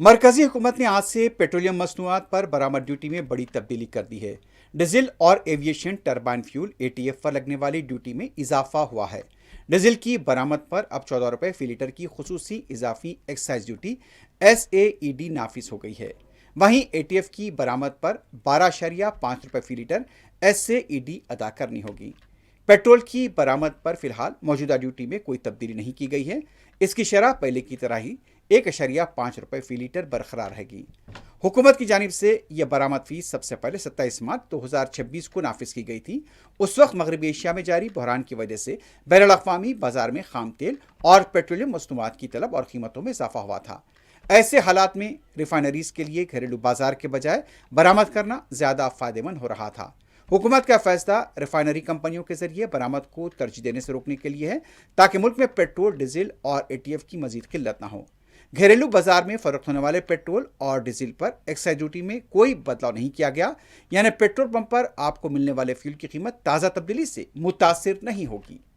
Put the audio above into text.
मरकजी हुकूमत ने आज से पेट्रोलियम मसनूआत पर बरामद ड्यूटी में बड़ी तब्दीली कर दी है। डीजल और एविएशन टरबाइन फ्यूल एटीएफ पर लगने वाली ड्यूटी में इजाफा हुआ है। डीजल की बरामद पर अब 14 रुपये फी लीटर की खुसूसी इजाफी एक्साइज ड्यूटी SAED नाफिज हो गई है। वहीं एटीएफ की बरामद पर 12.5 रुपये फी लीटर SAED अदा करनी होगी। पेट्रोल की बरामद पर फिलहाल मौजूदा ड्यूटी में कोई तब्दीली नहीं की गई है। इसकी शरह पहले की तरह ही 1.5 रुपये फी लीटर बरकरार रहेगी। हुकूमत की जानिब से यह बरामद फीस सबसे पहले 27 मार्च 2026 को नाफिज की गई थी। उस वक्त मगरबी एशिया में जारी बहरान की वजह से बैनुल अक़वामी बाजार में खाम तेल और पेट्रोलियम मसनूआत की तलब और कीमतों में इजाफा हुआ था। ऐसे हालात में रिफाइनरीज के लिए घरेलू बाजार के बजाय बरामद करना ज्यादा फायदेमंद हो रहा था। हुकूमत का फैसला रिफाइनरी कंपनियों के जरिए बरामद को तरजीह देने से रोकने के लिए है, ताकि मुल्क में पेट्रोल, डीजल और एटीएफ की मजीद किल्लत न हो। घरेलू बाजार में फरोख्त होने वाले पेट्रोल और डीजल पर एक्साइज ड्यूटी में कोई बदलाव नहीं किया गया, यानी पेट्रोल पंप पर आपको मिलने वाले फ्यूल की कीमत ताज़ा तब्दीली से मुतासिर नहीं होगी।